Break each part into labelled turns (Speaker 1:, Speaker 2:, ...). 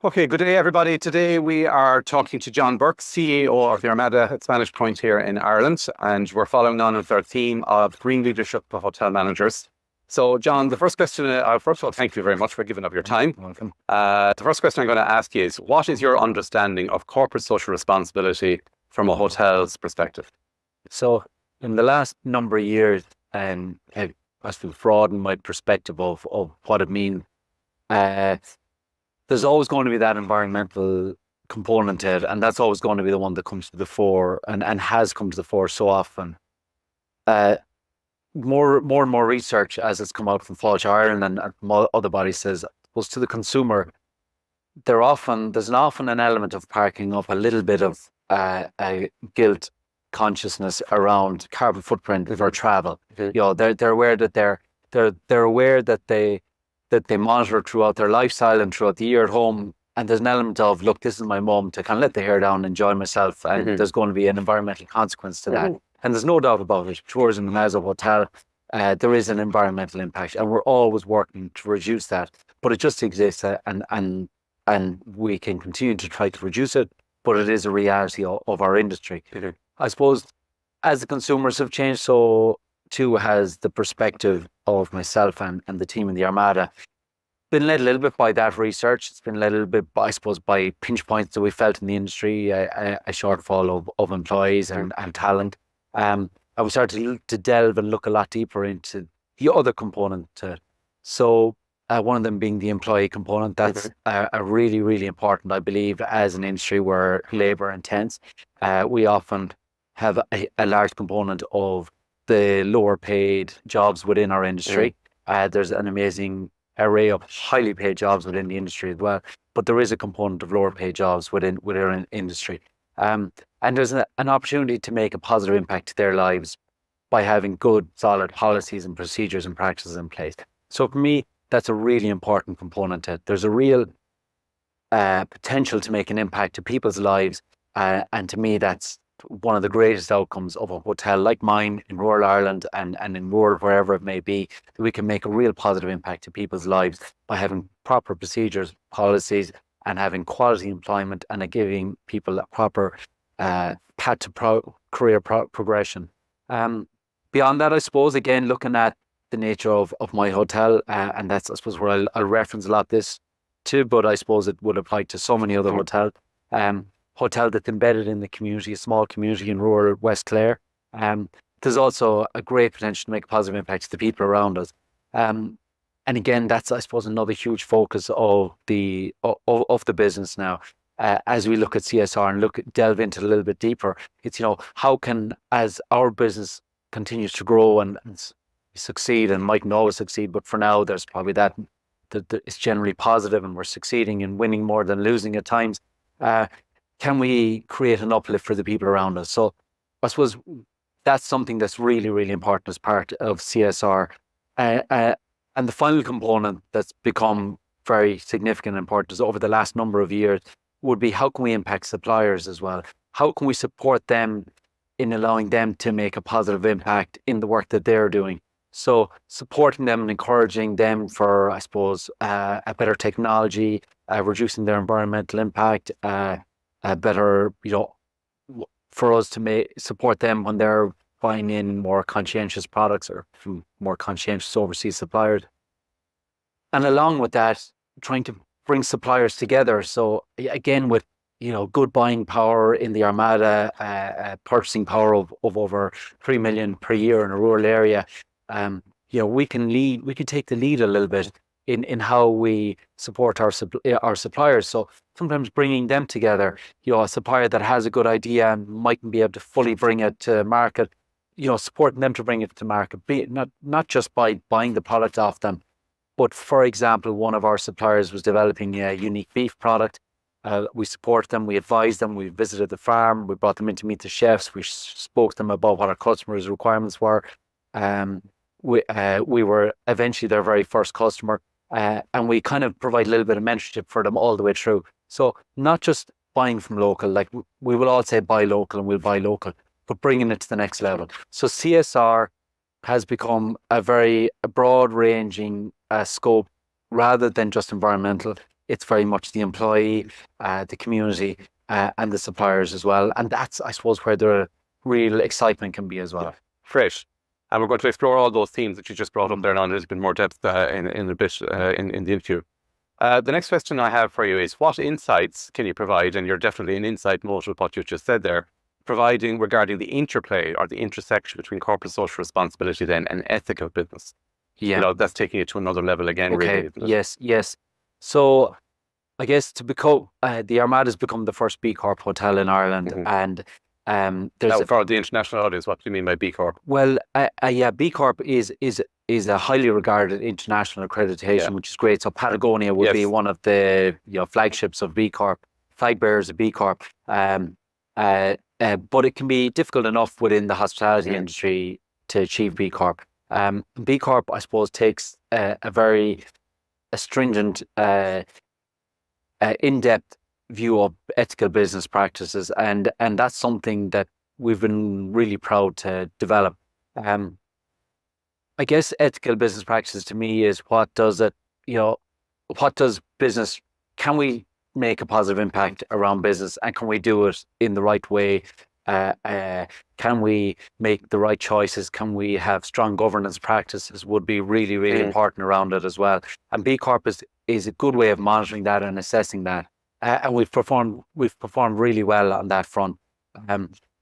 Speaker 1: Okay, good day, everybody. Today we are talking to John Burke, CEO of the Armada at Spanish Point here in Ireland, and we're following on with our theme of green leadership for hotel managers. So, John, the first question, first of all, thank you very much for giving up your time.
Speaker 2: Welcome.
Speaker 1: The first question I'm going to ask you is, what is your understanding of corporate social responsibility from a hotel's perspective?
Speaker 2: So, in the last number of years, I've broadened my perspective of what it means. There's always going to be that environmental component to it, and that's always going to be the one that comes to the fore and has come to the fore so often. More and more research as it's come out from Fáilte Ireland and from other bodies says, to the consumer, there's often an element of parking up a little bit of a guilt consciousness around carbon footprint for travel. You know, they're aware that they're aware that they monitor throughout their lifestyle and throughout the year at home. And there's an element of, look, this is my moment to kind of let the hair down, enjoy myself. And there's going to be an environmental consequence to that. And there's no doubt about it. Tourism and as a hotel, there is an environmental impact, and we're always working to reduce that. But it just exists, and we can continue to try to reduce it. But it is a reality of our industry. I suppose as the consumers have changed, so too has the perspective of myself and the team in the Armada. Been led a little bit by that research. It's been led a little bit, I suppose, by pinch points that we felt in the industry, a shortfall of employees and talent. And we started to delve and look a lot deeper into the other component to it. So one of them being the employee component. That's a really, really important, I believe, as an industry where labour intense. We often have a large component of the lower paid jobs within our industry. There's an amazing array of highly paid jobs within the industry as well, but there is a component of lower paid jobs within our industry. And there's an opportunity to make a positive impact to their lives by having good, solid policies and procedures and practices in place. So for me, that's a really important component to it. There's a real potential to make an impact to people's lives. And to me, that's one of the greatest outcomes of a hotel like mine in rural Ireland and in rural wherever it may be, that we can make a real positive impact to people's lives by having proper procedures, policies, and having quality employment and giving people a proper path to career progression. Beyond that, I suppose, again, looking at the nature of my hotel, and that's, I suppose, where I'll reference a lot this too, but I suppose it would apply to so many other hotels. Hotel that's embedded in the community, a small community in rural West Clare. There's also a great potential to make a positive impact to the people around us. And again, that's, I suppose, another huge focus of the business now. As we look at CSR and delve into it a little bit deeper, it's, how can, as our business continues to grow and succeed, and mightn't always succeed, but for now, there's probably that it's generally positive and we're succeeding and winning more than losing at times. Can we create an uplift for the people around us? So I suppose that's something that's really, really important as part of CSR. And the final component that's become very significant and important is over the last number of years would be, how can we impact suppliers as well? How can we support them in allowing them to make a positive impact in the work that they're doing? So supporting them and encouraging them for, I suppose, a better technology, reducing their environmental impact, better, for us to support them when they're buying in more conscientious products or from more conscientious overseas suppliers. And along with that, trying to bring suppliers together. So again, with, good buying power in the Armada, purchasing power of over 3 million per year in a rural area, we can take the lead a little bit in how we support our suppliers. So sometimes bringing them together, a supplier that has a good idea and mightn't be able to fully bring it to market, supporting them to bring it to market, not just by buying the product off them, but for example, one of our suppliers was developing a unique beef product. We support them, we advised them, we visited the farm, we brought them in to meet the chefs, we spoke to them about what our customers' requirements were. We were eventually their very first customer. And we kind of provide a little bit of mentorship for them all the way through. So not just buying from local, like we will all say buy local and we'll buy local, but bringing it to the next level. So CSR has become a very broad ranging scope rather than just environmental. it's very much the employee, the community, and the suppliers as well. And that's, I suppose, where the real excitement can be as well.
Speaker 1: Yeah. Fresh. And we're going to explore all those themes that you just brought up there now in a little bit more depth in a bit in the interview. The next question I have for you is, what insights can you provide, and you're definitely in insight mode with what you just said there, providing regarding the interplay or the intersection between corporate social responsibility then and ethical business?
Speaker 2: Yeah.
Speaker 1: You know, that's taking it to another level again,
Speaker 2: Okay.
Speaker 1: really. Isn't it?
Speaker 2: Yes. So I guess to become the Armada has become the first B Corp hotel in Ireland, and there's
Speaker 1: Now, for the international audience, what do you mean by B Corp?
Speaker 2: well, yeah, B Corp is a highly regarded international accreditation, which is great. So Patagonia would be one of the flagships of B Corp, flag bearers of B Corp. But it can be difficult enough within the hospitality industry to achieve B Corp. B Corp, I suppose, takes a very stringent, in-depth view of ethical business practices, and that's something that we've been really proud to develop. I guess ethical business practices to me is what does business, can we make a positive impact around business, and can we do it in the right way? Can we make the right choices? Can we have strong governance practices would be really, really important around it as well. And B Corp is a good way of monitoring that and assessing that. And we've performed really well on that front.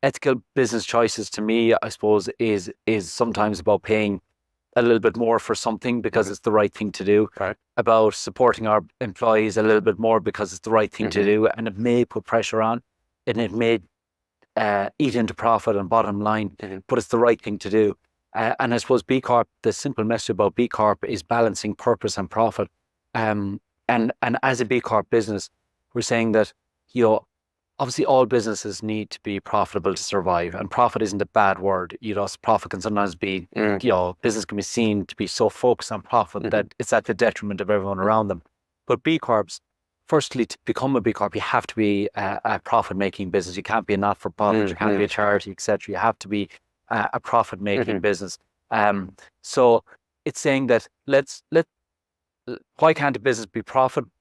Speaker 2: Ethical business choices to me, I suppose, is sometimes about paying a little bit more for something because it's the right thing to do.
Speaker 1: Right.
Speaker 2: About supporting our employees a little bit more because it's the right thing to do, and it may put pressure on, and it may eat into profit and bottom line, but it's the right thing to do. And I suppose B Corp, the simple message about B Corp is balancing purpose and profit. And as a B Corp business, we're saying that, obviously all businesses need to be profitable to survive, and profit isn't a bad word. Profit can sometimes be, business can be seen to be so focused on profit that it's at the detriment of everyone around them. But B Corps, firstly, to become a B Corp, you have to be a profit-making business. You can't be a not-for-profit, you can't be a charity, etc. You have to be a profit-making business. So it's saying that why can't a business be profitable,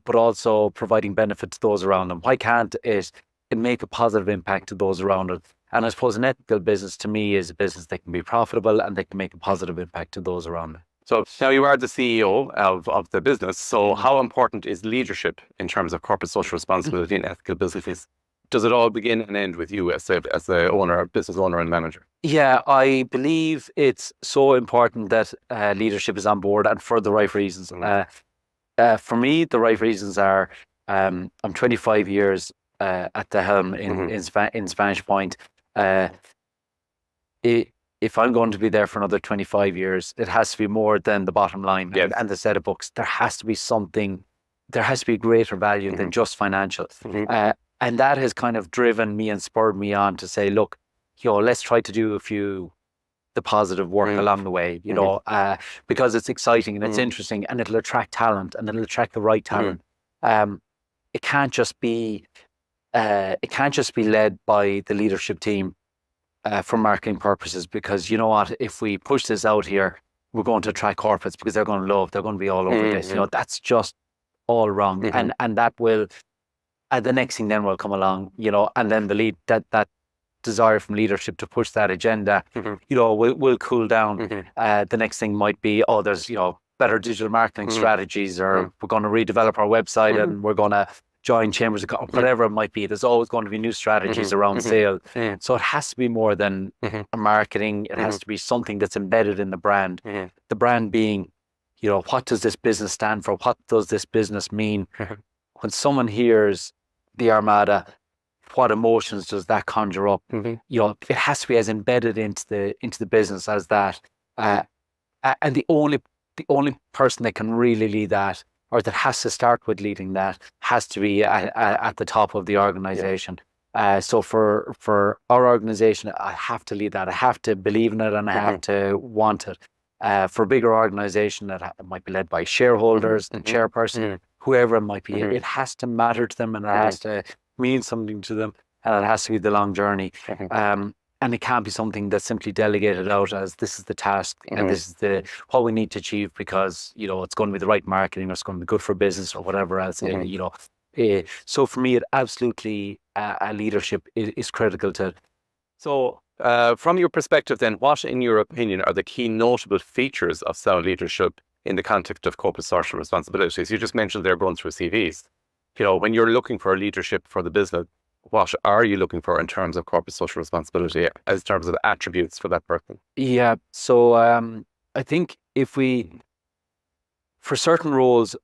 Speaker 2: but also providing benefit to those around them? Why can't it make a positive impact to those around it? And I suppose an ethical business to me is a business that can be profitable and they can make a positive impact to those around it.
Speaker 1: So now you are the CEO of the business. So how important is leadership in terms of corporate social responsibility and ethical businesses? Does it all begin and end with you as the owner, business owner and manager?
Speaker 2: Yeah, I believe it's so important that leadership is on board, and for the right reasons. For me, the right reasons are I'm 25 years at the helm in Spanish Point. If I'm going to be there for another 25 years, it has to be more than the bottom line and the set of books. There has to be something, there has to be greater value than just financial. And that has kind of driven me and spurred me on to say, look, let's try to do the positive work along the way, because it's exciting and it's interesting, and it'll attract talent, and it'll attract the right talent. It can't just be led by the leadership team for marketing purposes, because you know what, if we push this out here, we're going to attract corporates because they're going to be all over this. That's just all wrong. And that will, the next thing then will come along, and then the lead that desire from leadership to push that agenda, will cool down. The next thing might be, there's, better digital marketing strategies, or we're going to redevelop our website and we're going to join chambers of commerce, whatever it might be. There's always going to be new strategies around sales. So it has to be more than a marketing. It has to be something that's embedded in the brand. The brand being, what does this business stand for? What does this business mean? When someone hears the Armada, what emotions does that conjure up? It has to be as embedded into the business as that. And the only person that can really lead that, or that has to start with leading that, has to be at the top of the organization. So for our organization, I have to lead that. I have to believe in it, and I have to want it. For a bigger organization that might be led by shareholders, the chairperson, whoever it might be, it has to matter to them, and it has to mean something to them, and it has to be the long journey. and it can't be something that's simply delegated out as this is the task and this is what we need to achieve because, it's going to be the right marketing or it's going to be good for business or whatever else, so for me, it absolutely, leadership is critical to it.
Speaker 1: So, from your perspective, then, what, in your opinion, are the key notable features of sound leadership in the context of corporate social responsibilities? You just mentioned they're going through CVs. When you're looking for leadership for the business, what are you looking for in terms of corporate social responsibility, as terms of attributes for that person?
Speaker 2: Yeah. So I think for certain roles,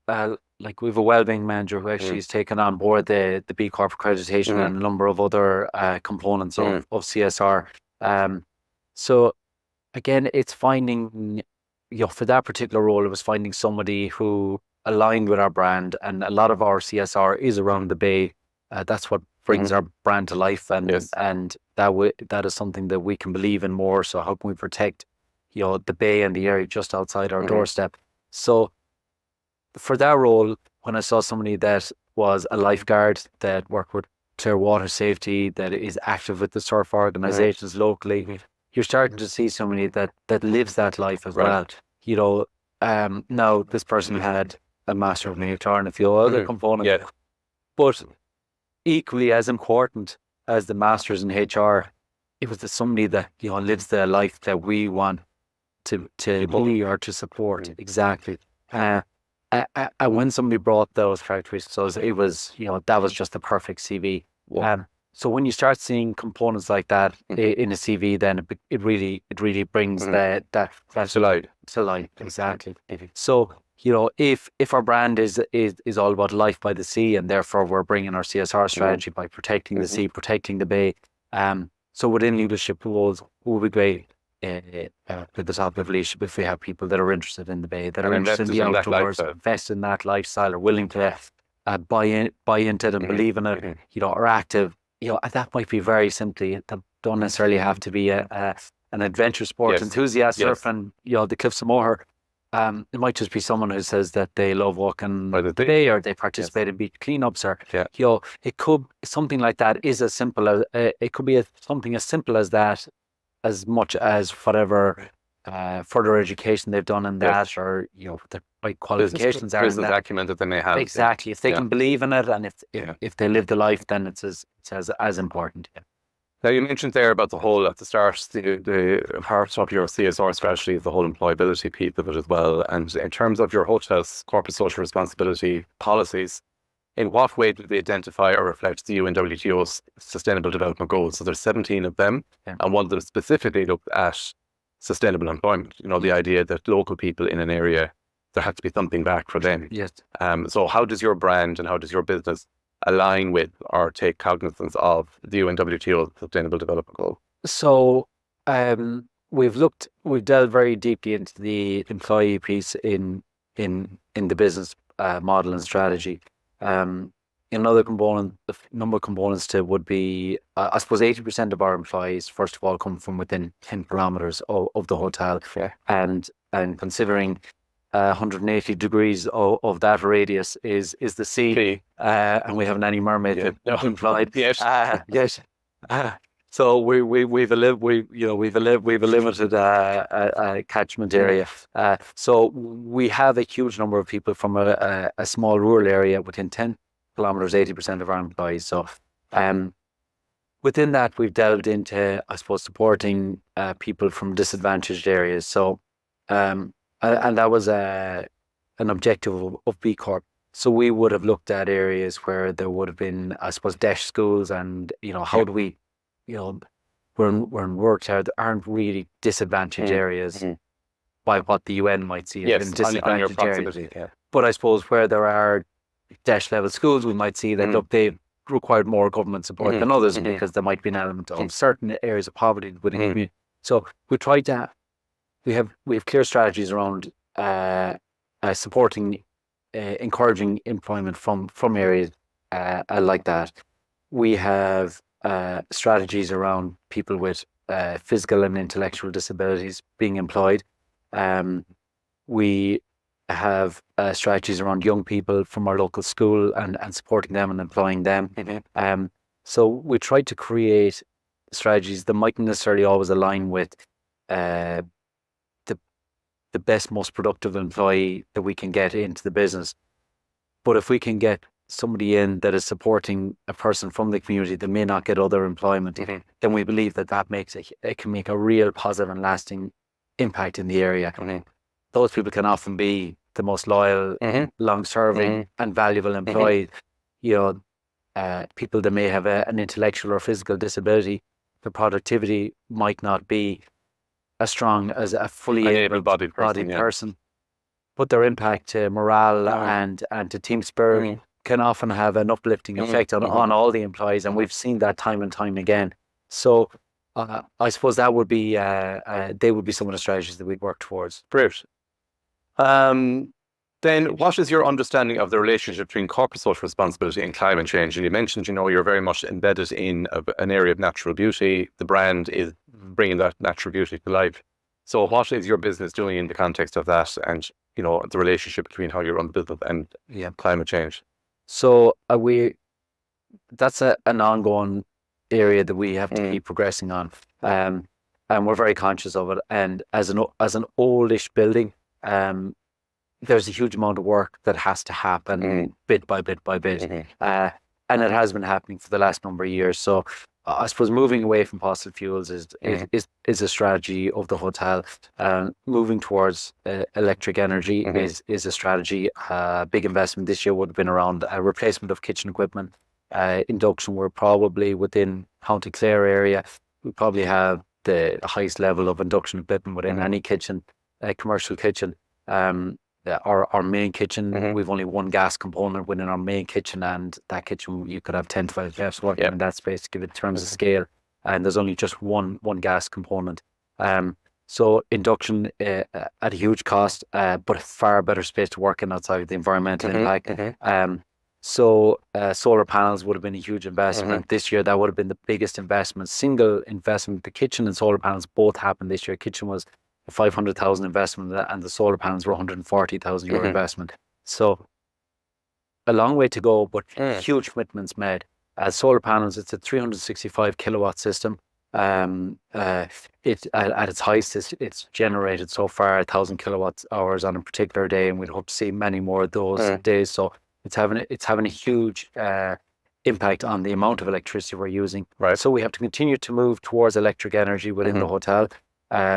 Speaker 2: like we have a wellbeing manager who actually has taken on board the B Corp accreditation and a number of other components of CSR. So again, it's finding, for that particular role, it was finding somebody who aligned with our brand, and a lot of our CSR is around the Bay. That's what brings our brand to life, and that is something that we can believe in more. So how can we protect, the Bay and the area just outside our doorstep? So for that role, when I saw somebody that was a lifeguard, that worked with clear water safety, that is active with the surf organizations locally, you're starting to see somebody that lives that life as well. Now this person had a master of HR and a few other components, but equally as important as the masters in HR, it was somebody that lives the life that we want to be or to support. Exactly. When somebody brought those characteristics, it was that was just the perfect CV. So when you start seeing components like that in a CV, then it really brings that to light. Exactly. So if our brand is all about life by the sea, and therefore we're bringing our CSR strategy by protecting the sea, protecting the Bay. So within leadership roles, it would be great with the top of leadership if we have people that are interested in the Bay, that are interested in the outdoors, invest in that lifestyle, are willing to buy into it and believe in it, are active. That might be very simply, they don't necessarily have to be an adventure sport enthusiast surfing, the cliffs of Moher. It might just be someone who says that they love walking by the Bay, or they participate in beach cleanups, or it could something like that is as simple as it could be something as simple as that, as much as whatever further education they've done in that, or the right qualifications are in that
Speaker 1: acumen that they may have.
Speaker 2: Exactly. If they can believe in it, and if they live the life, then it's as important.
Speaker 1: Now, you mentioned there about the whole, at the start, the part of your CSR strategy is the whole employability piece of it as well. And in terms of your hotel's corporate social responsibility policies, in what way do they identify or reflect the UNWTOs Sustainable Development Goals? So there's 17 of them, and one of them specifically looked at sustainable employment. The idea that local people in an area, there has to be something back for them.
Speaker 2: Yes.
Speaker 1: So how does your brand and how does your business align with or take cognizance of the UNWTO Sustainable Development Goal?
Speaker 2: So we've delved very deeply into the employee piece in the business model and strategy. Another component, the number of components to would be, I suppose 80% of our employees, first of all, come from within 10 kilometers of the hotel. And considering 180 degrees of that radius is the sea, and we haven't any mermaid employed.
Speaker 1: Yes.
Speaker 2: So we've a limited catchment area. So we have a huge number of people from a small rural area within 10 kilometers, 80% of our employees. So within that, we've delved into, I suppose, supporting people from disadvantaged areas. So and that was an objective of B Corp. So we would have looked at areas where there would have been, I suppose, DESH schools, and how do we, we're in work there, there aren't really disadvantaged areas by what the UN might see as disadvantaged areas. But I suppose where there are DESH level schools, we might see that look, they required more government support than others, because there might be an element of certain areas of poverty within the community. So we tried to, we have clear strategies around supporting, encouraging employment from areas like that. We have strategies around people with physical and intellectual disabilities being employed. We have strategies around young people from our local school and supporting them and employing them. So we try to create strategies that mightn't necessarily always align with the best, most productive employee that we can get into the business. But if we can get somebody in that is supporting a person from the community that may not get other employment, then we believe that makes it can make a real positive and lasting impact in the area. Those people can often be the most loyal, long-serving, and valuable employees. You know, people that may have an intellectual or physical disability, their productivity might not be as strong as a fully able-bodied person. But their impact to morale and to team spirit can often have an uplifting effect on all the employees, and we've seen that time and time again. So I suppose that would be they would be some of the strategies that we'd work towards.
Speaker 1: Great. Then what is your understanding of the relationship between corporate social responsibility and climate change? And you mentioned, you're very much embedded in an area of natural beauty. The brand is bringing that natural beauty to life. So what is your business doing in the context of that, and the relationship between how you run the business and climate change?
Speaker 2: So that's an ongoing area that we have to keep progressing on, and we're very conscious of it. And as an oldish building, there's a huge amount of work that has to happen bit by bit by bit, and it has been happening for the last number of years. So I suppose moving away from fossil fuels is a strategy of the hotel. Moving towards electric energy is a strategy. Big investment this year would have been around replacement of kitchen equipment. Induction, we're probably within County Clare area. We probably have the highest level of induction equipment within any kitchen, commercial kitchen. Our main kitchen, we've only one gas component within our main kitchen, and that kitchen you could have 10 to 12 chefs working in that space to give it in terms of scale, and there's only just one gas component. So induction at a huge cost, but a far better space to work in outside of the environmental impact. So solar panels would have been a huge investment this year. That would have been the biggest investment, single investment. The kitchen and solar panels both happened this year. Kitchen was a 500,000 investment, and the solar panels were 140,000 euro investment. So a long way to go, but huge commitments made. Solar panels, it's a 365 kilowatt system. At its highest, it's generated so far 1,000 kilowatt hours on a particular day, and we'd hope to see many more of those days. So it's having a huge impact on the amount of electricity we're using.
Speaker 1: Right.
Speaker 2: So we have to continue to move towards electric energy within the hotel.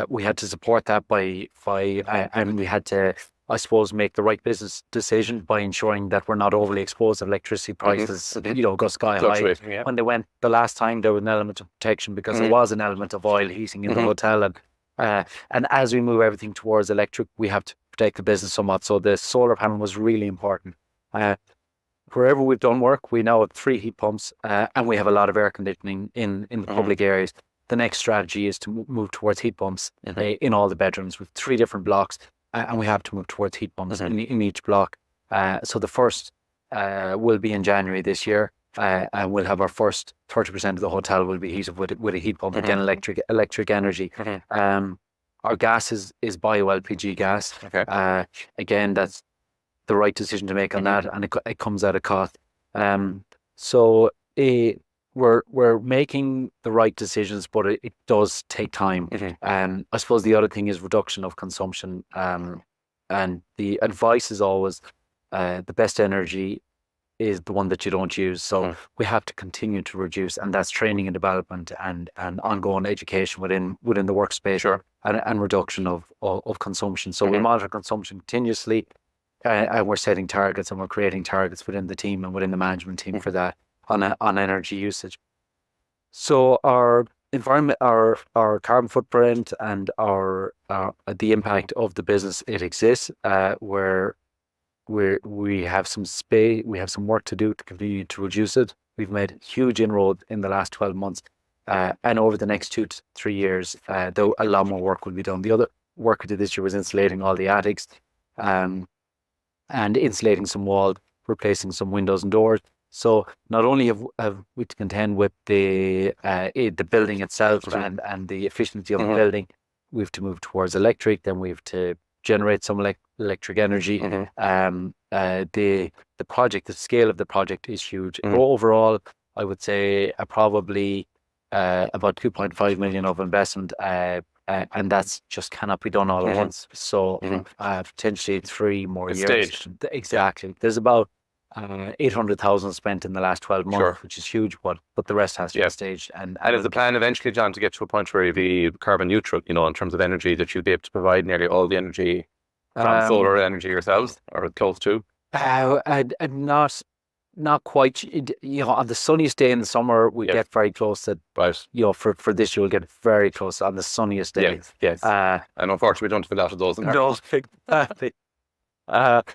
Speaker 2: We had to support that and we had to, I suppose, make the right business decision by ensuring that we're not overly exposed to electricity prices, go sky high. When they went the last time, there was an element of protection because there was an element of oil heating in the hotel. And as we move everything towards electric, we have to protect the business somewhat. So the solar panel was really important. Wherever we've done work, we now have 3 heat pumps, and we have a lot of air conditioning in the public areas. The next strategy is to move towards heat pumps in all the bedrooms with 3 different blocks, and we have to move towards heat pumps in each block. So the first will be in January this year, and we'll have our first 30% of the hotel will be heated with a heat pump, again electric energy. Our gas is bio LPG gas. Again, that's the right decision to make on that, and it comes at a cost. So we're making the right decisions, but it does take time. I suppose the other thing is reduction of consumption. And the advice is always the best energy is the one that you don't use. So we have to continue to reduce, and that's training and development and ongoing education within the workspace and reduction of consumption. So we monitor consumption continuously, and we're setting targets, and we're creating targets within the team and within the management team for that on energy usage. So our environment, our carbon footprint, and our the impact of the business, it exists. Where we have some space, we have some work to do to continue to reduce it. We've made huge inroads in the last 12 months, and over the next 2 to 3 years, though a lot more work will be done. The other work we did this year was insulating all the attics, and insulating some walls, replacing some windows and doors. So not only have we to contend with the building itself and the efficiency of the building, we have to move towards electric. Then we have to generate some electric energy. The project, the scale of the project is huge. Overall, I would say probably about 2.5 million of investment, and that's just cannot be done all at once. So potentially 3 more
Speaker 1: It's
Speaker 2: years.
Speaker 1: staged.
Speaker 2: Exactly. There's about 800,000 spent in the last 12 months,
Speaker 1: Sure.
Speaker 2: which is huge, but the rest has to be staged.
Speaker 1: And is the plan eventually, John, to get to a point where you'd be carbon neutral, in terms of energy, that you'd be able to provide nearly all the energy from solar energy yourselves, or close to?
Speaker 2: Not quite. On the sunniest day in the summer, we get very close to.
Speaker 1: Right.
Speaker 2: For this year, we'll get very close on the sunniest day.
Speaker 1: Yes. And unfortunately, we don't have a lot of those in there.
Speaker 2: No, exactly.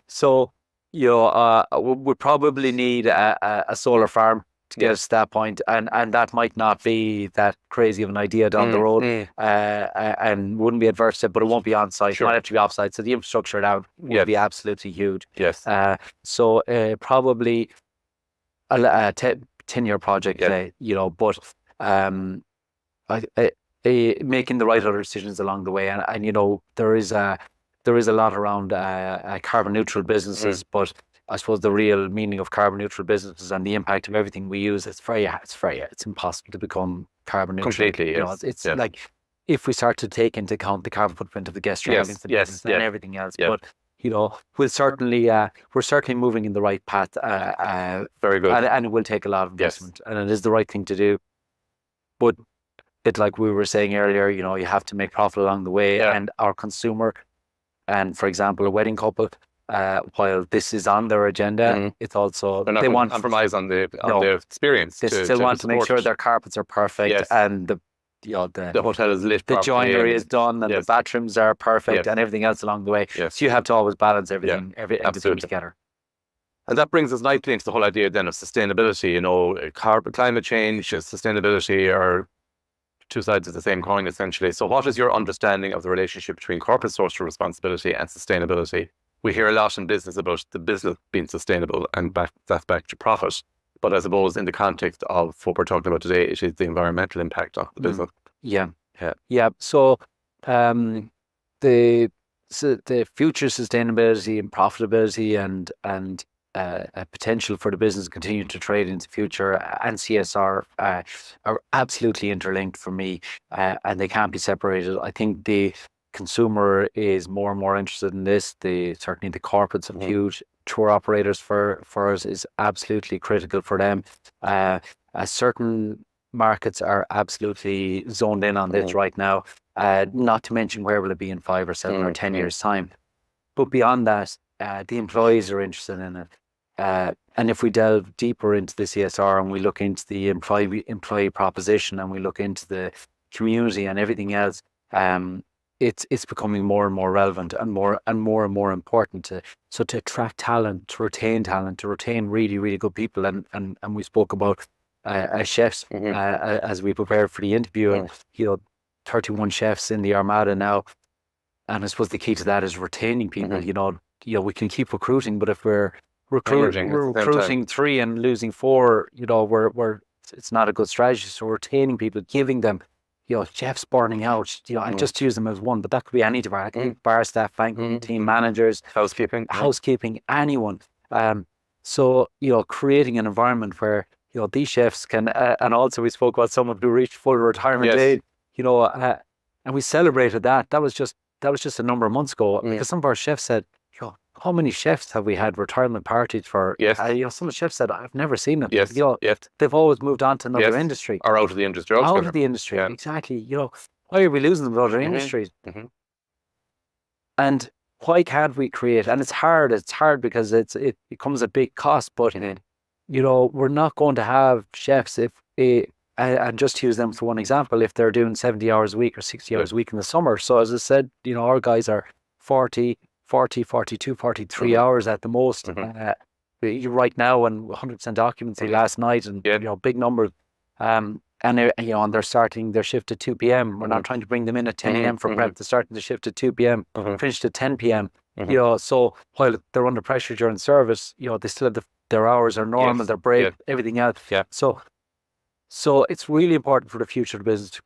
Speaker 2: So, we probably need a solar farm to get us to that point, and that might not be that crazy of an idea down the road, and wouldn't be adverse to it, but it won't be on site. It might have to be off site, so the infrastructure now will be absolutely huge.
Speaker 1: Yes.
Speaker 2: So probably a 10-year project, but making the right other decisions along the way, and there is a lot around carbon neutral businesses, but I suppose the real meaning of carbon neutral businesses and the impact of everything we use, it's impossible to become carbon neutral.
Speaker 1: Completely,
Speaker 2: It's like if we start to take into account the carbon footprint of the guest traveling business and everything else. But we're certainly moving in the right path.
Speaker 1: Very good.
Speaker 2: And it will take a lot of investment, and it is the right thing to do. But it's like we were saying earlier, you have to make profit along the way, and our consumer, and for example, a wedding couple, while this is on their agenda, it's also
Speaker 1: they want to compromise on the experience.
Speaker 2: They still want to make sure their carpets are perfect, and the
Speaker 1: hotel is lit,
Speaker 2: the joinery is done, and the bathrooms are perfect, and everything else along the way. So you have to always balance everything together.
Speaker 1: And that brings us nicely into the whole idea then of sustainability. Climate change, sustainability are two sides of the same coin, essentially. So what is your understanding of the relationship between corporate social responsibility and sustainability? We hear a lot in business about the business being sustainable and that's back to profit. But I suppose in the context of what we're talking about today, it is the environmental impact of the business.
Speaker 2: Yeah. So the future sustainability and profitability and potential for the business to continue to trade into the future and CSR are absolutely interlinked for me, and they can't be separated. I think the consumer is more and more interested in this. Certainly the corporates are huge. Tour operators for us is absolutely critical for them. Certain markets are absolutely zoned in on this right now. Not to mention where will it be in 5 or 7 or 10 years time. But beyond that, the employees are interested in it. And if we delve deeper into the CSR and we look into the employee proposition and we look into the community and everything else, it's becoming more and more relevant and more important to attract talent, to retain really, really good people. And we spoke about chefs as we prepared for the interview, and 31 chefs in the Armada now. And I suppose the key to that is retaining people. We can keep recruiting, but if we're recruiting 3 and losing 4, it's not a good strategy. So retaining people, giving them, chefs burning out, and just use them as one, but that could be any department, bar staff, banquet team managers, housekeeping, anyone. So creating an environment where these chefs can, and also we spoke about someone who reached full retirement age, and we celebrated that. That was just a number of months ago, because some of our chefs said, how many chefs have we had retirement parties for? Some of the chefs said, I've never seen them. They've always moved on to another industry.
Speaker 1: Or out of the industry.
Speaker 2: Exactly. Why are we losing them to other industries? And why can't we create? And it's hard because it becomes a big cost, but we're not going to have chefs and just to use them for one example, if they're doing 70 hours a week or 60 hours a week in the summer. So as I said, our guys are 40, 42, 43 hours at the most. Right now, and 100% occupancy last night, and big numbers. And they're starting their shift at 2 p.m. We're not trying to bring them in at 10 a.m. for prep. They're starting the shift at 2 p.m. Finished at 10 p.m. So while they're under pressure during service, they still have their hours are normal, their break, everything else. So it's really important for the future of the business to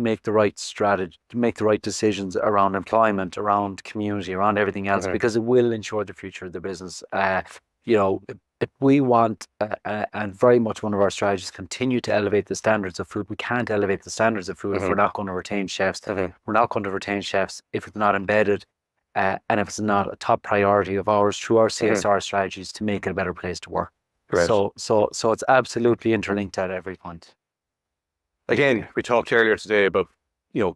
Speaker 2: make the right strategy, to make the right decisions around employment, around community, around everything else, because it will ensure the future of the business. if we want, and very much one of our strategies, continue to elevate the standards of food. We can't elevate the standards of food if we're not going to retain chefs. We're not going to retain chefs if it's not embedded, and if it's not a top priority of ours through our CSR strategies to make it a better place to work.
Speaker 1: Great.
Speaker 2: So it's absolutely interlinked at every point.
Speaker 1: Again, we talked earlier today about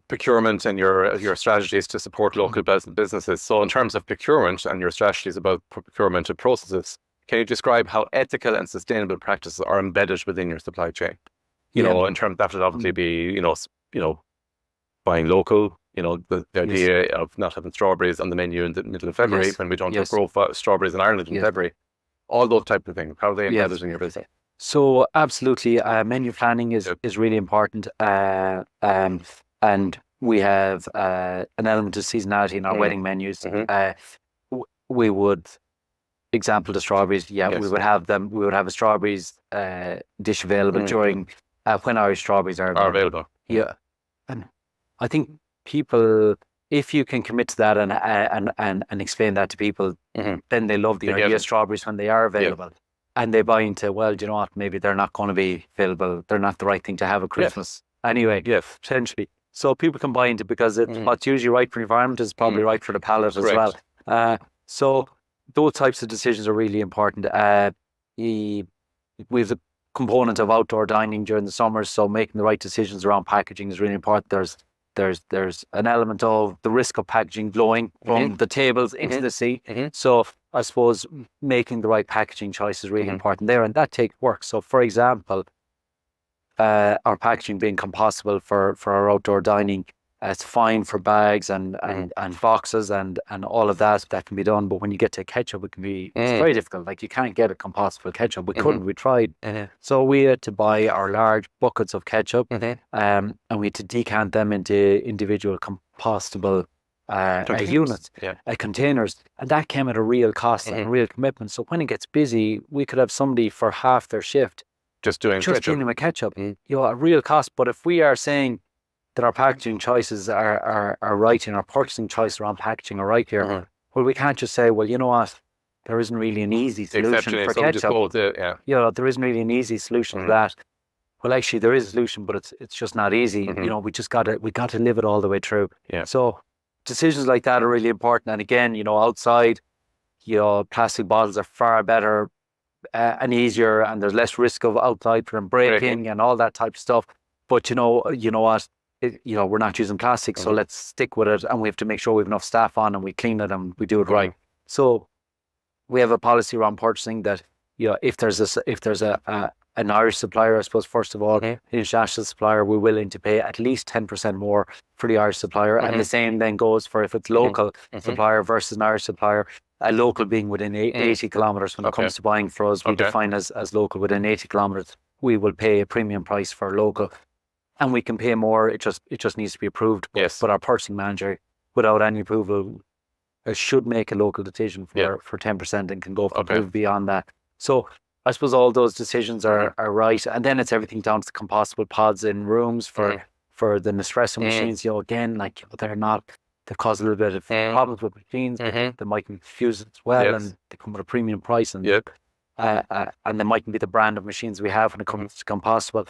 Speaker 1: procurement and your strategies to support local businesses. So in terms of procurement and your strategies about procurement and processes, can you describe how ethical and sustainable practices are embedded within your supply chain? In terms that would obviously be buying local. The idea of not having strawberries on the menu in the middle of February when we don't grow strawberries in Ireland in February. All those types of things. How are they embedded in your business?
Speaker 2: So absolutely, menu planning is really important, and we have an element of seasonality in our wedding menus. We would, example the strawberries. We would have them. We would have a strawberries dish available during when Irish strawberries are available. Yeah, and I think people, if you can commit to that and explain that to people, then they love the idea of strawberries when they are available. And they buy into, well, do you know what, maybe they're not going to be available. They're not the right thing to have at Christmas. Anyway, potentially. So people can buy into, because what's usually right for the environment is probably right for the palate as well. So those types of decisions are really important. We have a component of outdoor dining during the summer, so making the right decisions around packaging is really important. There's an element of the risk of packaging blowing from the tables into the sea. So I suppose making the right packaging choice is really important there, and that takes work. So for example, our packaging being compostable for our outdoor dining, it's fine for bags and boxes and all of that can be done. But when you get to ketchup, it's very difficult. Like, you can't get a compostable ketchup. We couldn't. We tried. So we had to buy our large buckets of ketchup, and we had to decant them into individual compostable units, containers, and that came at a real cost and a real commitment. So when it gets busy, we could have somebody for half their shift
Speaker 1: just dealing with ketchup.
Speaker 2: A real cost. But if we are saying that our packaging choices are right, and our purchasing choice around packaging are right here, well, we can't just say, well, you know what, there isn't really an easy solution for ketchup. There isn't really an easy solution to that. Well, actually, there is a solution, but it's just not easy. We got to live it all the way through. So decisions like that are really important. And again, outside, plastic bottles are far better and easier, and there's less risk of outside from breaking and all that type of stuff. But you know what? We're not using plastic, so let's stick with it, and we have to make sure we have enough staff on and we clean it and we do it right. So we have a policy around purchasing that if there's an Irish supplier, I suppose, first of all, an international supplier, we're willing to pay at least 10% more for the Irish supplier, and the same then goes for if it's local supplier versus an Irish supplier. A local being within 80 kilometres when it comes to buying for us, we define as local within 80 kilometres. We will pay a premium price for local. And we can pay more. It just needs to be approved. But our purchasing manager, without any approval, should make a local decision for 10% and can go for approval beyond that. So I suppose all those decisions are right. And then it's everything down to the compostable pods in rooms for the Nespresso machines. Again, they cause a little bit of problems with machines. They might confuse it as well, and they come with a premium price. And they mightn't be the brand of machines we have when it comes to compostable.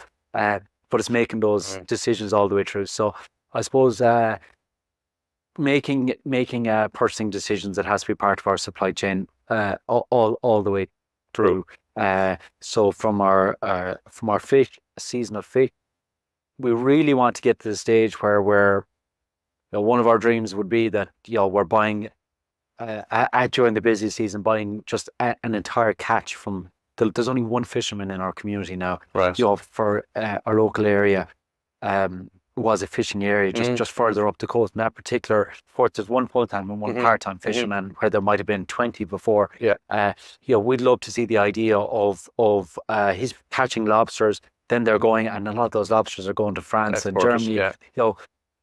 Speaker 2: But it's making those decisions all the way through. So I suppose making purchasing decisions that has to be part of our supply chain all the way through. So from our fish, season of fish, we really want to get to the stage where we're, one of our dreams would be that we're buying during the busy season, buying just an entire catch from. There's only one fisherman in our community now.
Speaker 1: Right.
Speaker 2: For our local area, was a fishing area just further up the coast. In that particular port, there's one full-time and one part-time fisherman, where there might have been 20 before. We'd love to see the idea of his catching lobsters. Then they're going, and a lot of those lobsters are going to France and Germany.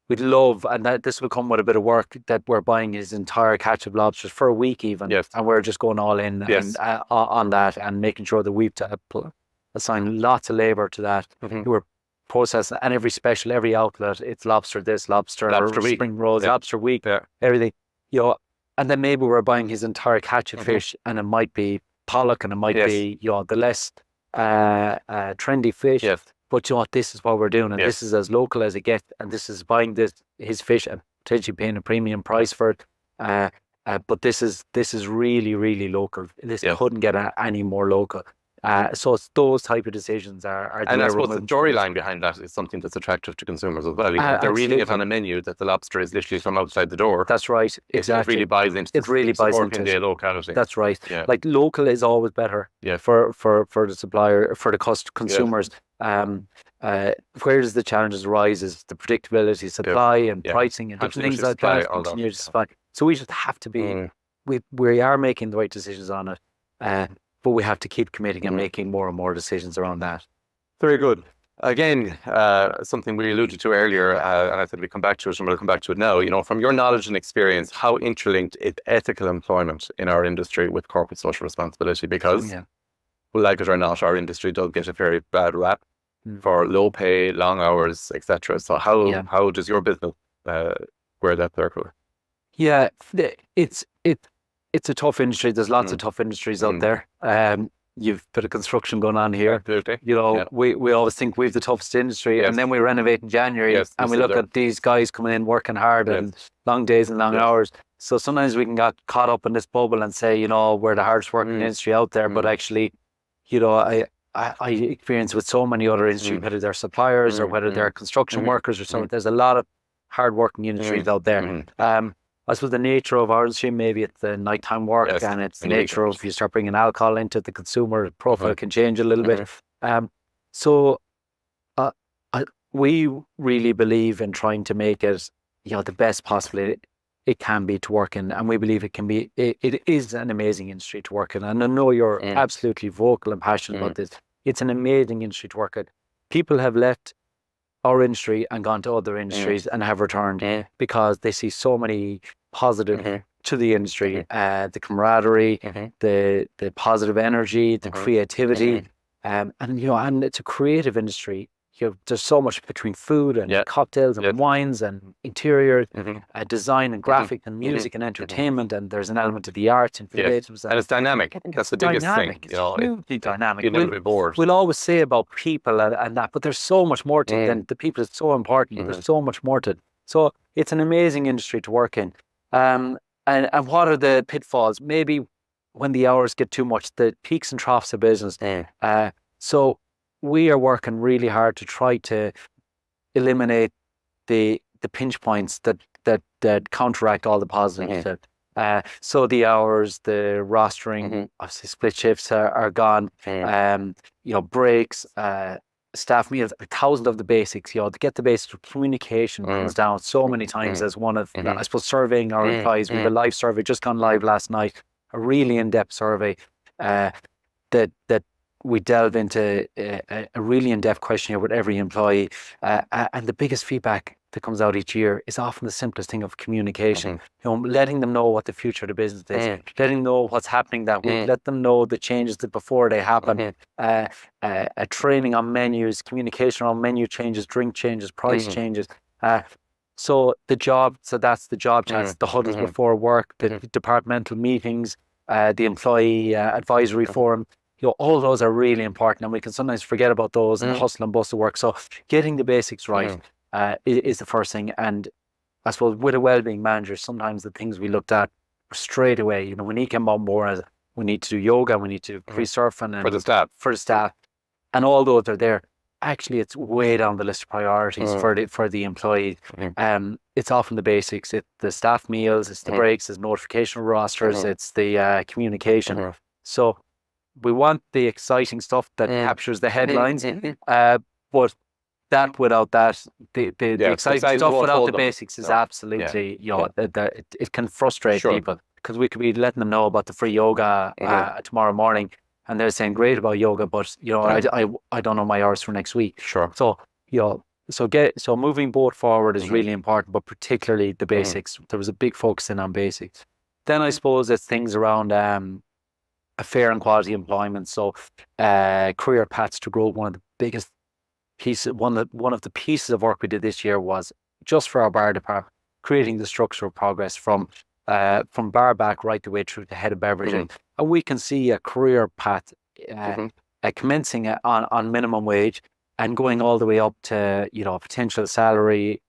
Speaker 2: We'd love, and that this will come with a bit of work, that we're buying his entire catch of lobsters for a week even, and we're just going all in on that, and making sure that we've assign lots of labour to that. We're processing, and every outlet, it's lobster this, lobster week, spring rolls, lobster week, everything. And then maybe we're buying his entire catch of fish, and it might be pollock and it might
Speaker 1: Yes.
Speaker 2: be, the less trendy fish.
Speaker 1: Yes.
Speaker 2: But this is what we're doing, and
Speaker 1: Yes.
Speaker 2: this is as local as it gets, and this is buying his fish and potentially paying a premium price for it. But this is really, really local. This couldn't get any more local. So it's those type of decisions are.
Speaker 1: And I suppose the storyline behind that is something that's attractive to consumers as well. They're reading it on a menu that the lobster is literally from outside the door.
Speaker 2: That's right. Exactly.
Speaker 1: It really buys into supporting the locality.
Speaker 2: That's right. Yeah. Like local is always better for the supplier, for the consumers. Where does the challenges arise is the predictability, supply and pricing and different things like that. Continuous supply. So we just have to be, we are making the right decisions on it. But we have to keep committing and making more and more decisions around that.
Speaker 1: Very good. Again, something we alluded to earlier, and I said we'd come back to it, and we'll come back to it now. From your knowledge and experience, how interlinked is ethical employment in our industry with corporate social responsibility? Because, like it or not, our industry does get a very bad rap for low pay, long hours, etc. So how does your business wear that circle?
Speaker 2: Yeah, it's a tough industry. There's lots of tough industries out there. You've a bit of construction going on here.
Speaker 1: Absolutely.
Speaker 2: We always think we've the toughest industry, and then we renovate in January, and we look at these guys coming in working hard and long days and long hours. So sometimes we can get caught up in this bubble and say, we're the hardest working industry out there. But actually, I experience with so many other industries, whether they're suppliers or whether they're construction workers or something. There's a lot of hard working industries out there. I suppose the nature of our industry, maybe it's the nighttime work, and it's the nature of, if you start bringing alcohol into the consumer profile can change a little bit. So we really believe in trying to make it, the best possible it can be to work in, and we believe it can be. It is an amazing industry to work in, and I know you're absolutely vocal and passionate about this. It's an amazing industry to work in. People have left our industry and gone to other industries and have returned because they see so many positive to the industry, the camaraderie, the positive energy, the creativity, and it's a creative industry. There's so much between food and cocktails and wines and interior design and graphic and music and entertainment, and there's an element of the arts and creatives.
Speaker 1: And it's dynamic. That's the biggest thing.
Speaker 2: It's hugely dynamic.
Speaker 1: You'll never be bored.
Speaker 2: We'll always say about people and that, but there's so much more to it than the people. It's so important. There's so much more to it. So it's an amazing industry to work in. And what are the pitfalls? Maybe when the hours get too much, the peaks and troughs of business. So we are working really hard to try to eliminate the pinch points that counteract all the positives. So the hours, the rostering, obviously split shifts are gone. Breaks, staff meals, 1,000 of the basics. To get the basics of communication comes down so many times as one of, I suppose, surveying our employees. We have a live survey just gone live last night, a really in-depth survey that we delve into a really in-depth questionnaire with every employee, and the biggest feedback that comes out each year is often the simplest thing of communication. Letting them know what the future of the business is, letting them know what's happening that week, let them know the changes that before they happen, a training on menus, communication on menu changes, drink changes, price changes. So that's the job chats, the huddles before work, the departmental meetings, the employee advisory forum. All those are really important, and we can sometimes forget about those and hustle and bustle work. So getting the basics right is the first thing. And I suppose with a wellbeing manager, sometimes the things we looked at straight away, when he came on board, we need to do yoga, we need to free surfing and for the staff, and all those are there. Actually, it's way down the list of priorities for the employee. It's often the basics. It's the staff meals, it's the breaks, it's notification rosters, it's the communication. So we want the exciting stuff that captures the headlines, but that without that, the exciting stuff without the basics is absolutely, it can frustrate people, because we could be letting them know about the free yoga tomorrow morning, and they're saying great about yoga, but I don't know my hours for next week. So so moving both forward is really important, but particularly the basics. There was a big focus in on basics. Then I suppose it's things around a fair and quality employment. So career paths to grow. One of the biggest pieces, one of the pieces of work we did this year was just for our bar department, creating the structural progress from from bar back right the way through to head of beveraging. And we can see a career path commencing on minimum wage and going all the way up to, potential salary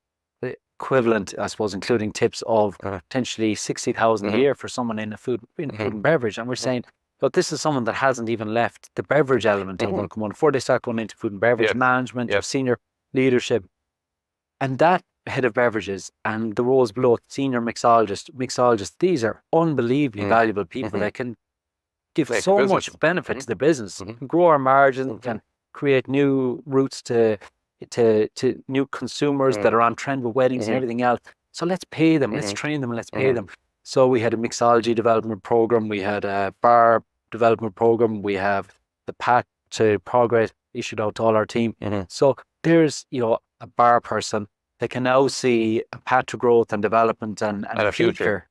Speaker 2: equivalent, I suppose, including tips of potentially 60,000 a year for someone in food and beverage. And we're saying, but this is someone that hasn't even left the beverage element of one before they start going into food and beverage management or senior leadership. And that head of beverages and the roles below, senior mixologist, these are unbelievably valuable people that can give so much benefit to the business, can grow our margins, can create new routes to new consumers that are on trend with weddings and everything else. So let's pay them, let's train them, and let's pay them. So we had a mixology development program, we had a bar development program, we have the path to progress issued out to all our team. So there's, a bar person that can now see a path to growth and development and a future.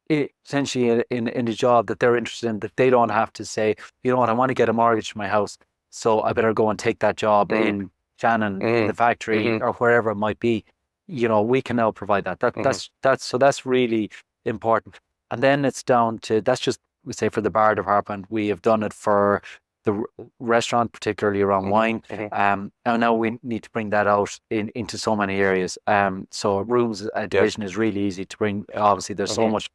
Speaker 2: Essentially in the job that they're interested in, that they don't have to say, you know what, I want to get a mortgage for my house, so I better go and take that job in Shannon, in the factory or wherever it might be. We can now provide that. That's really important. And then it's down to, that's just, we say, for the bar department. We have done it for the restaurant, particularly around wine. And now we need to bring that out into so many areas. So rooms division is really easy to bring. Obviously, there's so much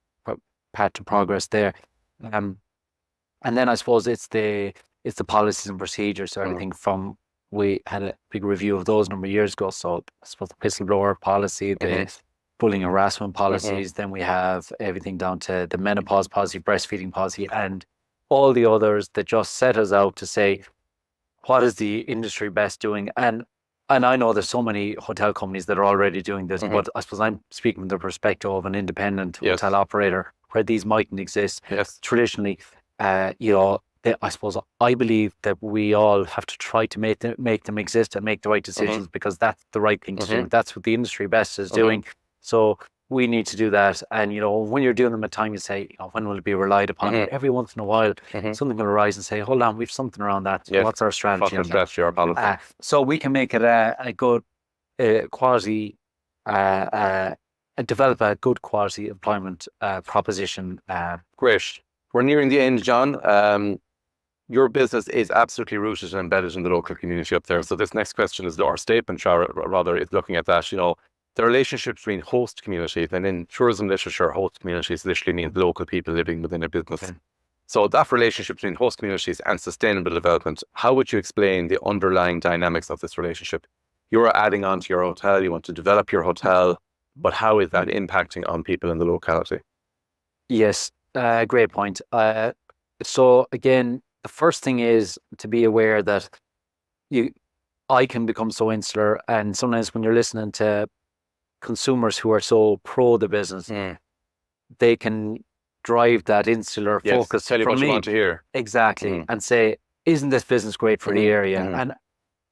Speaker 2: path to progress there. And then I suppose it's the policies and procedures. So everything from, we had a big review of those a number of years ago. So I suppose the whistleblower policy, the bullying harassment policies. Then we have everything down to the menopause policy, breastfeeding policy, and all the others that just set us out to say, what is the industry best doing? And I know there's so many hotel companies that are already doing this, but I suppose I'm speaking from the perspective of an independent hotel operator where these mightn't exist traditionally. I suppose I believe that we all have to try to make them exist and make the right decisions, because that's the right thing to do. That's what the industry best is doing. So we need to do that. And, when you're doing them at time, you say, when will it be relied upon? Every once in a while, something will arise and say, hold on, we've something around that. What's our strategy?
Speaker 1: Our policy.
Speaker 2: So we can make it a good quality, develop a good quality employment proposition.
Speaker 1: Great. We're nearing the end, John. Your business is absolutely rooted and embedded in the local community up there. So this next question is, our statement, rather, is looking at that, the relationship between host communities, and in tourism literature, host communities literally means local people living within a business. So that relationship between host communities and sustainable development, how would you explain the underlying dynamics of this relationship? You're adding on to your hotel, you want to develop your hotel, but how is that impacting on people in the locality?
Speaker 2: Yes, great point. So again, the first thing is to be aware that I can become so insular, and sometimes when you're listening to consumers who are so pro the business, they can drive that insular focus.
Speaker 1: Tell you what you want to hear.
Speaker 2: Exactly. And say, isn't this business great for the area? And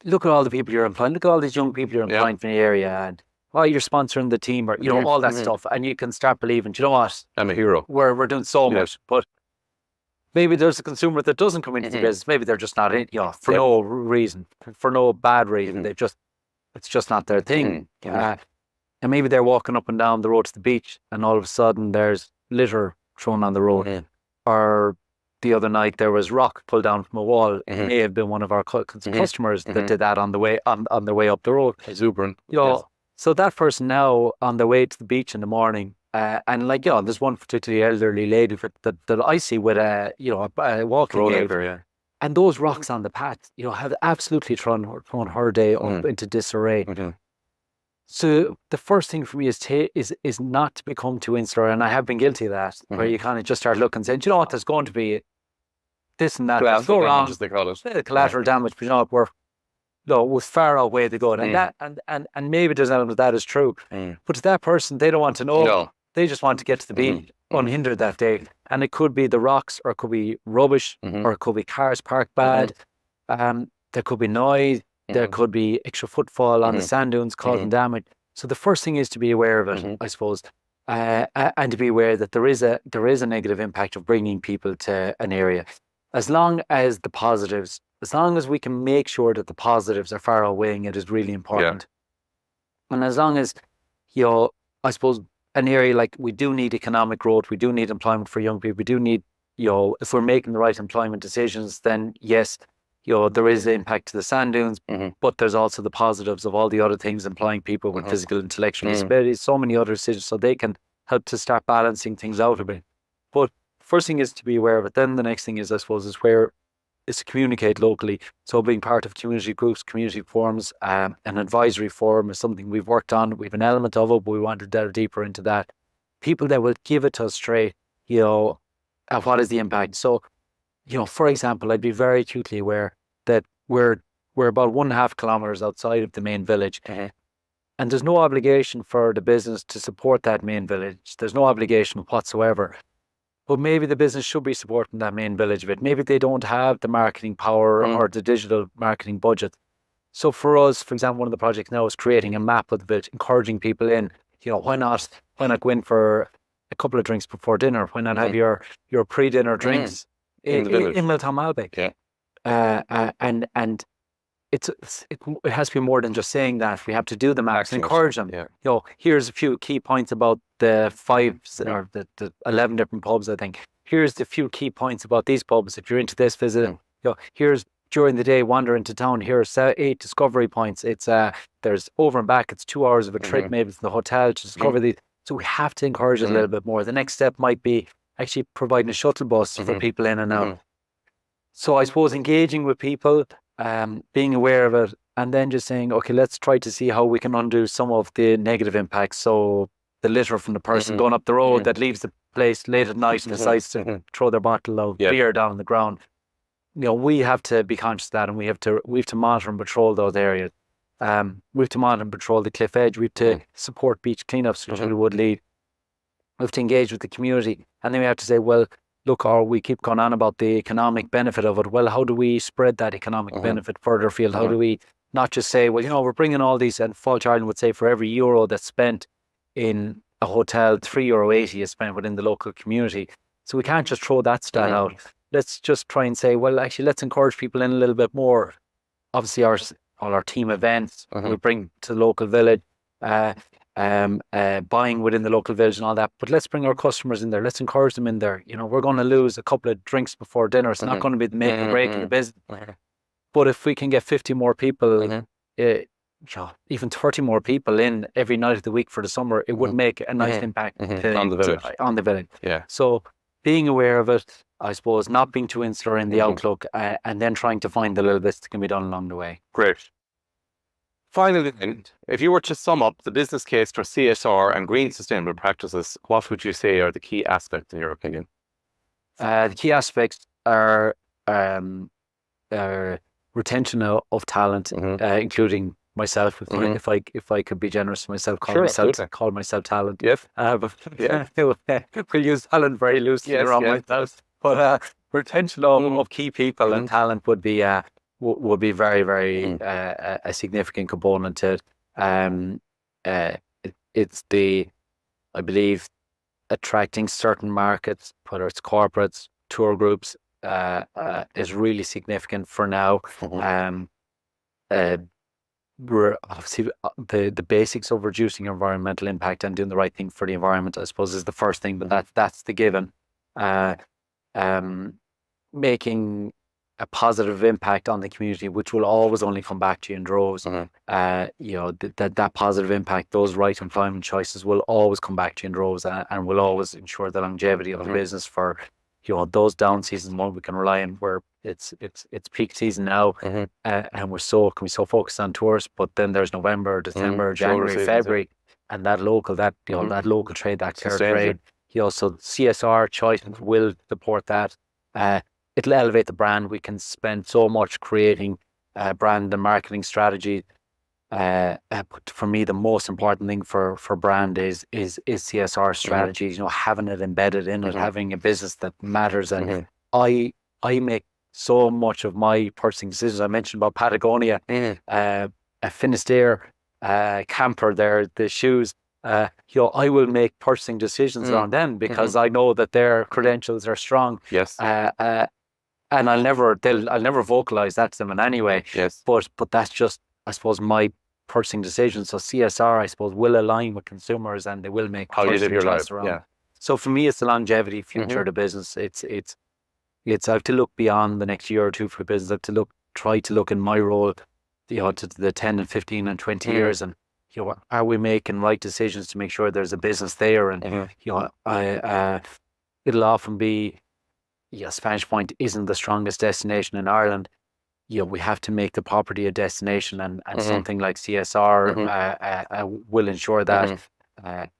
Speaker 2: look at all the people you're employing. Look at all these young people you're employing from the area. And you're sponsoring the team, or all that stuff. And you can start believing, you know what?
Speaker 1: I'm a hero.
Speaker 2: We're doing so much. But maybe there's a consumer that doesn't come into the business. Maybe they're just not in, for no reason, for no bad reason. It's just not their thing. And maybe they're walking up and down the road to the beach, and all of a sudden there's litter thrown on the road. Or the other night there was rock pulled down from a wall. It may have been one of our customers that did that on the way on their way up the road.
Speaker 1: Exuberant.
Speaker 2: So that person now on their way to the beach in the morning, and there's one particularly elderly lady that I see with a walking aid. And those rocks on the path, have absolutely thrown her day up into disarray. So the first thing for me is not to become too insular, and I have been guilty of that, where you kind of just start looking and saying, do you know what, there's going to be this and that.
Speaker 1: Collateral
Speaker 2: wrong.
Speaker 1: damage, they call it.
Speaker 2: Collateral damage, but we're far away to go. And that and maybe there's an element of that is true. But to that person, they don't want to know.
Speaker 1: No.
Speaker 2: They just want to get to the beach unhindered that day. And it could be the rocks, or it could be rubbish, or it could be cars parked bad. There could be noise. There could be extra footfall on the sand dunes causing damage. So the first thing is to be aware of it, I suppose, and to be aware that there is a negative impact of bringing people to an area. As long as we can make sure that the positives are far outweighing it, is really important. And as long as, I suppose, an area like we do need economic growth, we do need employment for young people, we do need, if we're making the right employment decisions, then yes, there is an impact to the sand dunes, but there's also the positives of all the other things, employing people with physical, intellectual disabilities, so many other decisions, so they can help to start balancing things out a bit. But first thing is to be aware of it. Then the next thing is, I suppose, is to communicate locally. So being part of community groups, community forums, an advisory forum is something we've worked on. We have an element of it, but we want to delve deeper into that. People that will give it to us straight, at what is the impact. So, for example, I'd be very acutely aware that we're about 1.5 kilometers outside of the main village. And there's no obligation for the business to support that main village. There's no obligation whatsoever. But maybe the business should be supporting that main village a bit. Maybe they don't have the marketing power or the digital marketing budget. So for us, for example, one of the projects now is creating a map of the village, encouraging people in. Why not go in for a couple of drinks before dinner? Why not have your pre-dinner drinks in Miltown Malbay?
Speaker 1: Yeah.
Speaker 2: And it has to be more than just saying that. We have to do the maps, encourage them.
Speaker 1: Yeah.
Speaker 2: Here's a few key points about the 5 or the 11 different pubs, I think. Here's the few key points about these pubs. If you're into this, visit. Here's during the day, wander into town. Here's 8 discovery points. It's there's over and back. It's 2 hours of a trip, maybe to the hotel to discover these. So we have to encourage it a little bit more. The next step might be actually providing a shuttle bus for people in and out. So I suppose engaging with people, being aware of it, and then just saying, okay, let's try to see how we can undo some of the negative impacts. So the litter from the person going up the road that leaves the place late at night and decides to throw their bottle of beer down on the ground. We have to be conscious of that, and we have to monitor and patrol those areas. We have to monitor and patrol the cliff edge. We have to support beach cleanups, which we would lead. We have to engage with the community, and then we have to say, well, look, or we keep going on about the economic benefit of it. Well, how do we spread that economic benefit further afield? How do we not just say, well, we're bringing all these, and Fáilte Ireland would say for every euro that's spent in a hotel, €3.80 is spent within the local community. So we can't just throw that stat out. Let's just try and say, well, actually, let's encourage people in a little bit more. Obviously, all our team events we bring to the local village, buying within the local village and all that. But let's bring our customers in there. Let's encourage them in there. We're going to lose a couple of drinks before dinner. It's not going to be the make or break of the business. But if we can get 50 more people, even 30 more people in every night of the week for the summer, it would make a nice impact
Speaker 1: on the village.
Speaker 2: Yeah. So being aware of it, I suppose, not being too insular in the outlook, and then trying to find the little bits that can be done along the way.
Speaker 1: Great. Finally, then, if you were to sum up the business case for CSR and green sustainable practices, what would you say are the key aspects in your opinion?
Speaker 2: The key aspects are retention of talent, including myself. If I could be generous to myself, call myself talent.
Speaker 1: Yes.
Speaker 2: We'll use talent very loosely around myself. But retention of key people and talent would be very, very a significant component to it. It's I believe, attracting certain markets, whether it's corporates, tour groups, is really significant for now. We're obviously the basics of reducing environmental impact and doing the right thing for the environment, I suppose, is the first thing, but that's the given. Making a positive impact on the community, which will always only come back to you in droves. That positive impact, those right employment choices will always come back to you in droves, and will always ensure the longevity of the business for those down seasons when we can rely on, where it's peak season now, and we're so focused on tourists, but then there's November, December, January, February, and that local trade, that care trade. So CSR choices will support that. It'll elevate the brand. We can spend so much creating brand and marketing strategy. But for me, the most important thing for brand is CSR strategies. Having it embedded in it, having a business that matters. And I make so much of my purchasing decisions. I mentioned about Patagonia, a Finisterre, camper there, the shoes. I will make purchasing decisions around them because I know that their credentials are strong.
Speaker 1: Yes.
Speaker 2: And I'll never vocalize that to them in any way.
Speaker 1: Yes.
Speaker 2: But that's just, I suppose, my purchasing decisions. So CSR, I suppose, will align with consumers and they will make
Speaker 1: How you live
Speaker 2: purchasing
Speaker 1: your life.
Speaker 2: choices around.
Speaker 1: Yeah.
Speaker 2: So for me, it's the longevity future of the business. It's I have to look beyond the next year or two for business. I have to try to look in my role, to the 10 and 15 and 20 years, and are we making right decisions to make sure there's a business there? And it'll often be, Spanish Point isn't the strongest destination in Ireland. We have to make the property a destination, and something like CSR will ensure that.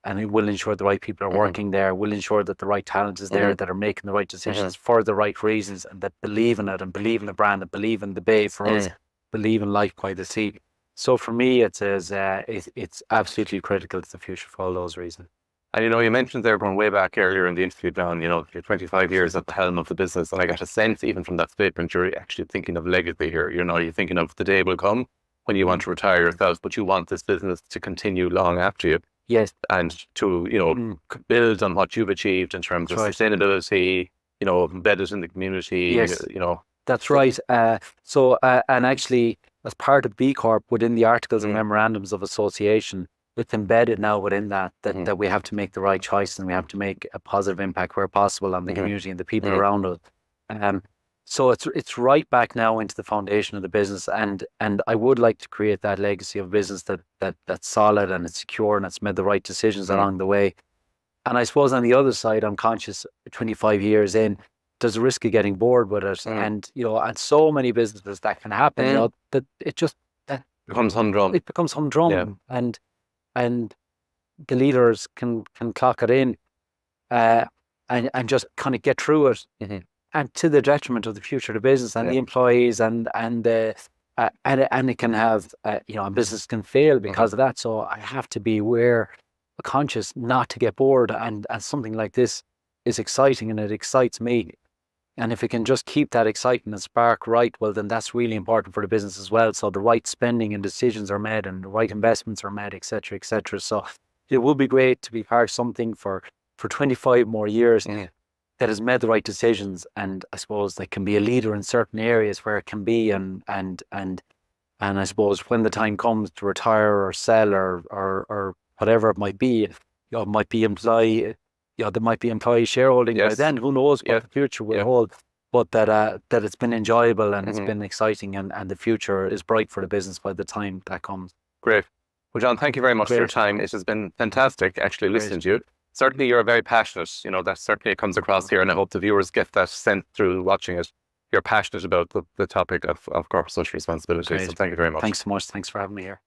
Speaker 2: And it will ensure the right people are working there, will ensure that the right talent is there, that are making the right decisions for the right reasons, and that believe in it and believe in the brand and believe in the bay for us, believe in life by the sea. So for me, it's absolutely critical to the future for all those reasons.
Speaker 1: And you mentioned there going way back earlier in the interview, John, you're 25 years at the helm of the business, and I got a sense even from that statement you're actually thinking of legacy here. You're thinking of the day will come when you want to retire yourself, but you want this business to continue long after you.
Speaker 2: Yes,
Speaker 1: and to build on what you've achieved in terms of sustainability, embedded in the community.
Speaker 2: Yes, that's right. And actually, as part of B Corp within the Articles and Memorandums of Association, it's embedded now within that we have to make the right choice and we have to make a positive impact where possible on the community and the people around us. So it's right back now into the foundation of the business, and I would like to create that legacy of business that's solid and it's secure and it's made the right decisions along the way. And I suppose on the other side, I'm conscious 25 years in, there's a risk of getting bored with it, and and so many businesses that can happen. That it just
Speaker 1: becomes humdrum.
Speaker 2: It becomes humdrum, and the leaders can clock it in, and just kind of get through it. And to the detriment of the future of the business and the employees, and it can have a business can fail because of that. So I have to be conscious not to get bored, and something like this is exciting and it excites me. And if it can just keep that excitement and spark right, well, then that's really important for the business as well. So the right spending and decisions are made, and the right investments are made, etc., etc. So it would be great to be part of something for 25 more years. That has made the right decisions, and I suppose that can be a leader in certain areas where it can be, and I suppose when the time comes to retire or sell or whatever it might be, it might be employee shareholding by then. Who knows what the future will hold? But that it's been enjoyable and it's been exciting, and the future is bright for the business by the time that comes.
Speaker 1: Great. Well, John, thank you very much for your time. It has been fantastic actually listening to you. Certainly, you're very passionate. That certainly comes across here, and I hope the viewers get that sense through watching it. You're passionate about the topic of corporate social responsibility.
Speaker 2: Great.
Speaker 1: So thank you very much.
Speaker 2: Thanks so much. Thanks for having me here.